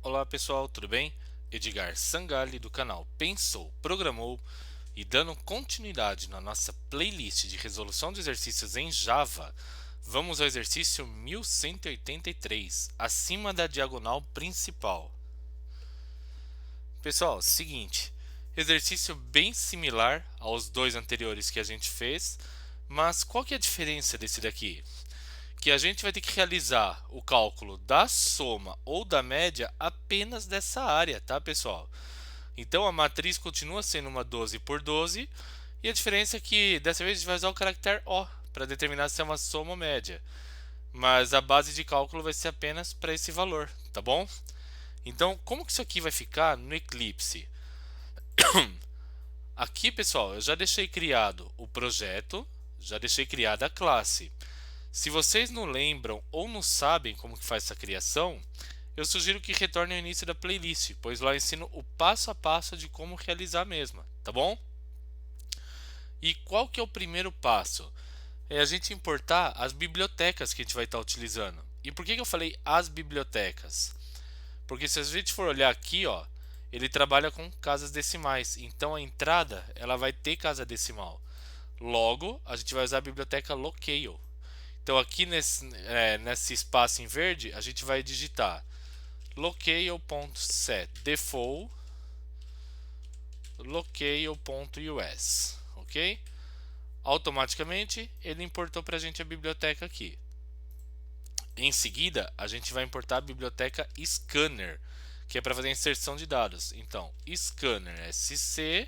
Olá pessoal, tudo bem? Edgar Sangalli do canal Pensou, Programou e dando continuidade na nossa playlist de resolução de exercícios em Java, vamos ao exercício 1183, acima da diagonal principal. Pessoal, seguinte, exercício bem similar aos dois anteriores que a gente fez, mas qual que é a diferença desse daqui? Que a gente vai ter que realizar o cálculo da soma ou da média apenas dessa área, tá, pessoal? Então a matriz continua sendo uma 12 por 12 e a diferença é que dessa vez a gente vai usar o caractere O para determinar se é uma soma ou média. Mas a base de cálculo vai ser apenas para esse valor, tá bom? Então, como que isso aqui vai ficar no Eclipse? Aqui, pessoal, eu já deixei criado o projeto, já deixei criada a classe. Se vocês não lembram ou não sabem como que faz essa criação, eu sugiro que retornem ao início da playlist, pois lá eu ensino o passo a passo de como realizar a mesma, tá bom? E qual que é o primeiro passo? É a gente importar as bibliotecas que a gente vai estar utilizando. E por que eu falei as bibliotecas? Porque se a gente for olhar aqui, ó, ele trabalha com casas decimais, então a entrada ela vai ter casa decimal. Logo, a gente vai usar a biblioteca locale. Então aqui nesse espaço em verde, a gente vai digitar locale.set default locale.us, ok? Automaticamente ele importou para a gente a biblioteca aqui. Em seguida, a gente vai importar a biblioteca scanner, que é para fazer a inserção de dados. Então, scanner sc,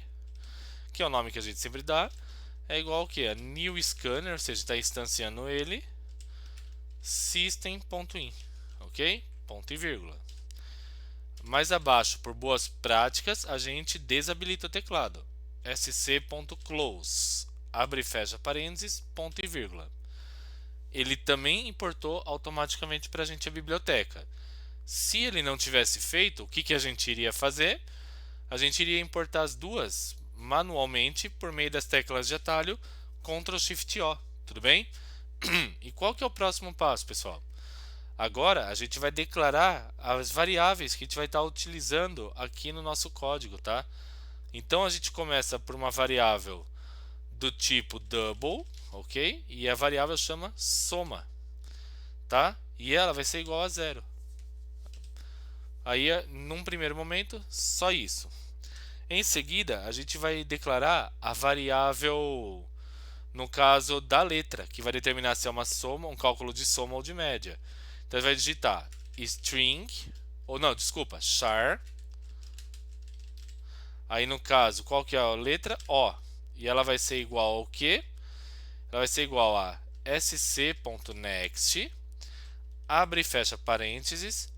que é o nome que a gente sempre dá, é igual ao que? A new scanner, ou seja, está instanciando ele, system.in, ok? Ponto e vírgula. Mais abaixo, por boas práticas, a gente desabilita o teclado. sc.close, abre e fecha parênteses, ponto e vírgula. Ele também importou automaticamente para a gente a biblioteca. Se ele não tivesse feito, o que a gente iria fazer? A gente iria importar as duas manualmente por meio das teclas de atalho Ctrl Shift O, tudo bem? E qual que é o próximo passo, pessoal? Agora a gente vai declarar as variáveis que a gente vai estar utilizando aqui no nosso código, tá? Então a gente começa por uma variável do tipo double, ok? E a variável chama soma, tá? E ela vai ser igual a zero. Aí, num primeiro momento, só isso. Em seguida, a gente vai declarar a variável, no caso da letra, que vai determinar se é uma soma, um cálculo de soma ou de média. Então, vai digitar string, ou não, desculpa, char. Aí, no caso, qual que é a letra? O. E ela vai ser igual ao quê? Ela vai ser igual a sc.next, abre e fecha parênteses,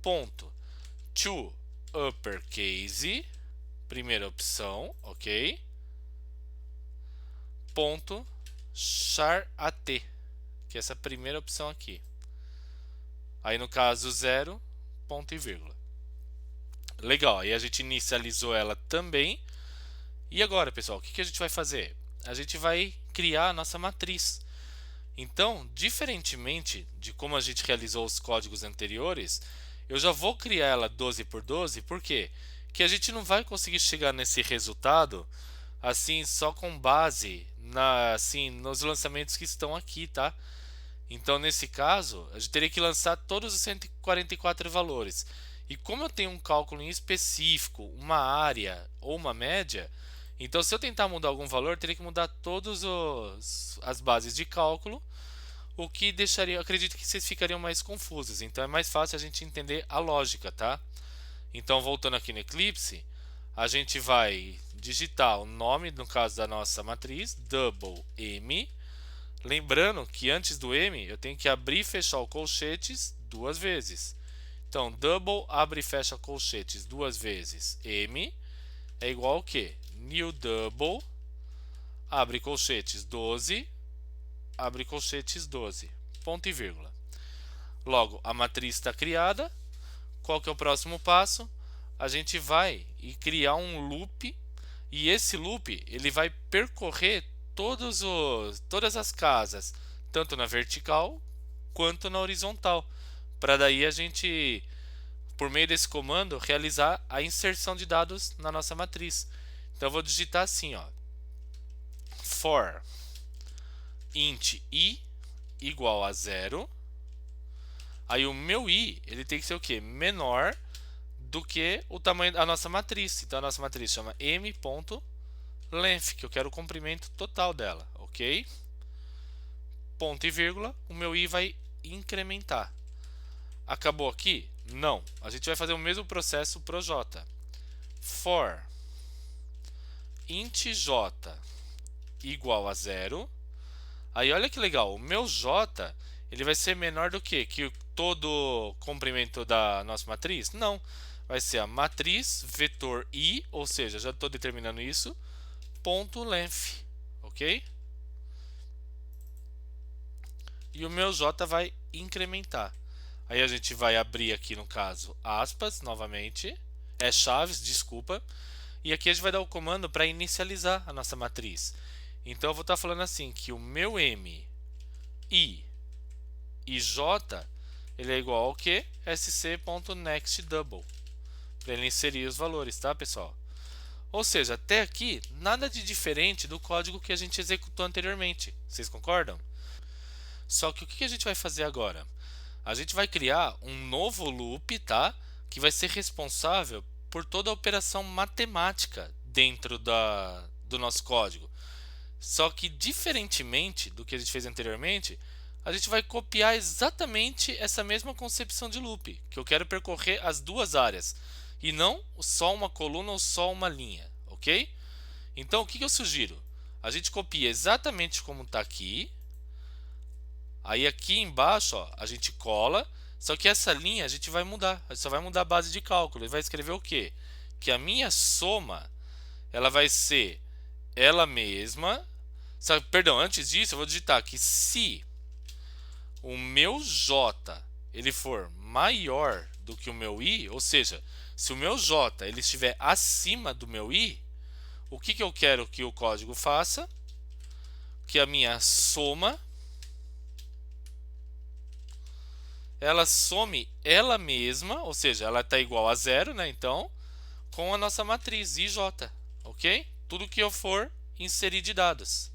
ponto, to uppercase, primeira opção, ok? Ponto, char at, que é essa primeira opção aqui. Aí no caso zero, ponto e vírgula. Legal, aí a gente inicializou ela também. E agora, pessoal, o que a gente vai fazer? A gente vai criar a nossa matriz. Então, diferentemente de como a gente realizou os códigos anteriores, eu já vou criar ela 12 por 12, por quê? Porque a gente não vai conseguir chegar nesse resultado assim só com base nos lançamentos que estão aqui, tá? Então, nesse caso, a gente teria que lançar todos os 144 valores. E como eu tenho um cálculo em específico, uma área ou uma média, então se eu tentar mudar algum valor, eu teria que mudar todas as bases de cálculo, o que deixaria, eu acredito que vocês ficariam mais confusos. Então é mais fácil a gente entender a lógica, tá? Então, voltando aqui no Eclipse, a gente vai digitar o nome, no caso da nossa matriz, double M. Lembrando que antes do M eu tenho que abrir e fechar o colchetes duas vezes. Então, double abre e fecha colchetes duas vezes. M é igual ao que? New double abre colchetes 12, abre colchetes 12. Ponto e vírgula. Logo, a matriz está criada. Qual que é o próximo passo? A gente vai criar um loop, e esse loop ele vai percorrer todas as casas, tanto na vertical quanto na horizontal, para daí a gente por meio desse comando, realizar a inserção de dados na nossa matriz. Então eu vou digitar assim, ó, for int i igual a 0. Aí o meu i, ele tem que ser o quê? Menor do que o tamanho da nossa matriz. Então a nossa matriz chama m.length, que eu quero o comprimento total dela, ok? Ponto e vírgula, o meu i vai incrementar. Acabou aqui? Não. A gente vai fazer o mesmo processo para o j. For int j igual a 0. Aí olha que legal, o meu j ele vai ser menor do que todo o comprimento da nossa matriz? Não. Vai ser a matriz vetor i, ou seja, já estou determinando isso, ponto length, ok? E o meu j vai incrementar. Aí a gente vai abrir aqui no caso aspas novamente, chaves, desculpa, e aqui a gente vai dar o comando para inicializar a nossa matriz. Então eu vou estar falando assim que o meu m, i e j ele é igual ao que? sc.nextDouble, para ele inserir os valores, tá, pessoal? Ou seja, até aqui nada de diferente do código que a gente executou anteriormente. Vocês concordam? Só que o que a gente vai fazer agora? A gente vai criar um novo loop, tá? Que vai ser responsável por toda a operação matemática dentro do nosso código. Só que diferentemente do que a gente fez anteriormente, a gente vai copiar exatamente essa mesma concepção de loop, que eu quero percorrer as duas áreas, e não só uma coluna ou só uma linha, ok? Então o que eu sugiro? A gente copia exatamente como está aqui. Aí aqui embaixo, ó, a gente cola, só que essa linha a gente vai mudar. A gente só vai mudar a base de cálculo. Ele vai escrever o quê? Que a minha soma, ela vai ser ela mesma. Perdão, antes disso eu vou digitar que se o meu j ele for maior do que o meu i, ou seja, se o meu j ele estiver acima do meu i, o que eu quero que o código faça? Que a minha soma ela some ela mesma, ou seja, ela está igual a 0, né? Então, com a nossa matriz ij, ok? Tudo que eu for inserir de dados.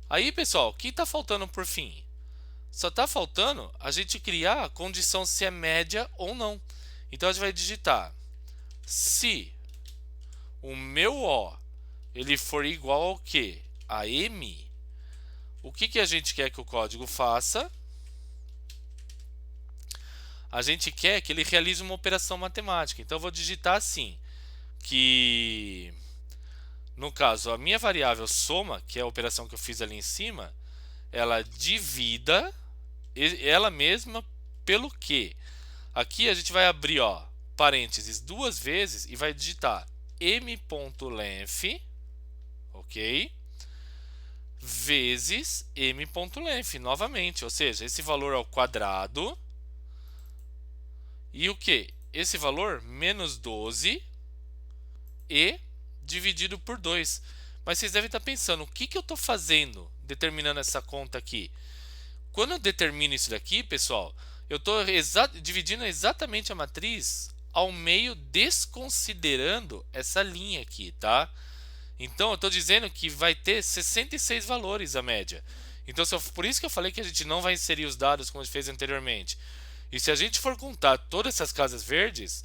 Aí, pessoal, o que está faltando por fim? Só está faltando a gente criar a condição se é média ou não. Então, a gente vai digitar se o meu O ele for igual ao que? A M, o que a gente quer que o código faça? A gente quer que ele realize uma operação matemática. Então eu vou digitar assim, que no caso a minha variável soma, que é a operação que eu fiz ali em cima, ela divida ela mesma pelo que. Aqui a gente vai abrir, ó, parênteses duas vezes e vai digitar m.length, ok? Vezes m.length novamente, ou seja, esse valor ao quadrado. E o que? Esse valor menos 12 e dividido por 2. Mas vocês devem estar pensando, o que eu estou fazendo determinando essa conta aqui? Quando eu determino isso daqui, pessoal, eu estou dividindo exatamente a matriz ao meio, desconsiderando essa linha aqui, tá? Então eu estou dizendo que vai ter 66 valores a média. Então por isso que eu falei que a gente não vai inserir os dados como a gente fez anteriormente. E se a gente for contar todas essas casas verdes,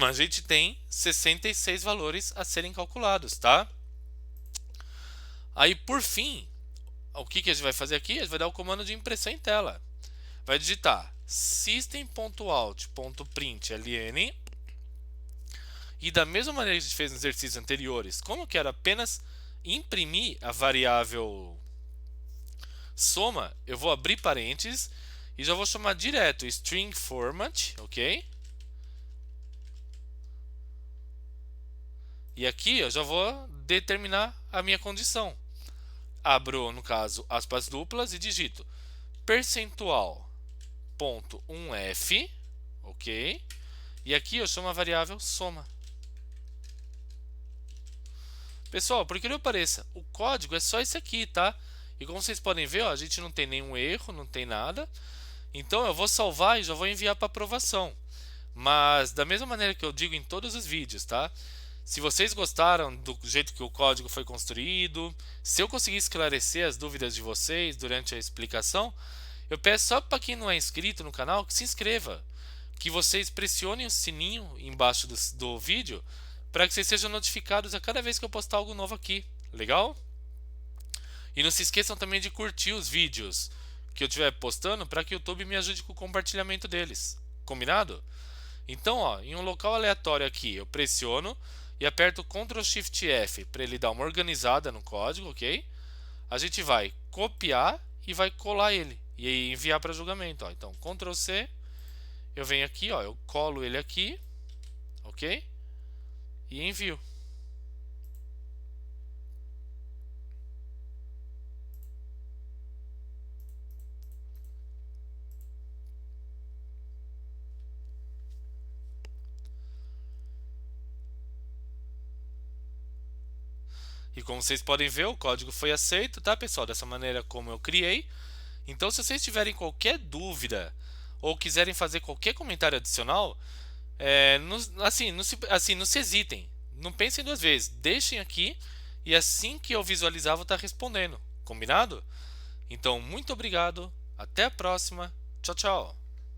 a gente tem 66 valores a serem calculados, tá? Aí, por fim, o que a gente vai fazer aqui? A gente vai dar o comando de impressão em tela. Vai digitar system.out.println e da mesma maneira que a gente fez nos exercícios anteriores, como eu quero apenas imprimir a variável soma, eu vou abrir parênteses e já vou chamar direto string format, ok? E aqui eu já vou determinar a minha condição. Abro, no caso, aspas duplas e digito percentual.1f, ok? E aqui eu chamo a variável soma. Pessoal, por que não pareça, o código é só esse aqui, tá? E como vocês podem ver, ó, a gente não tem nenhum erro, não tem nada. Então eu vou salvar e já vou enviar para aprovação. Mas da mesma maneira que eu digo em todos os vídeos, tá? Se vocês gostaram do jeito que o código foi construído, se eu conseguir esclarecer as dúvidas de vocês durante a explicação, eu peço só para quem não é inscrito no canal que se inscreva, que vocês pressionem o sininho embaixo do vídeo para que vocês sejam notificados a cada vez que eu postar algo novo aqui. Legal? E não se esqueçam também de curtir os vídeos que eu estiver postando para que o YouTube me ajude com o compartilhamento deles. Combinado? Então, ó, em um local aleatório aqui, eu pressiono e aperto Ctrl Shift F para ele dar uma organizada no código, ok? A gente vai copiar e vai colar ele e aí enviar para julgamento. Ó. Então, Ctrl C, eu venho aqui, ó, eu colo ele aqui, ok? E envio. E como vocês podem ver, o código foi aceito, tá, pessoal? Dessa maneira como eu criei. Então, se vocês tiverem qualquer dúvida ou quiserem fazer qualquer comentário adicional, não se hesitem. Não pensem duas vezes. Deixem aqui e assim que eu visualizar, vou estar respondendo. Combinado? Então, muito obrigado. Até a próxima. Tchau, tchau.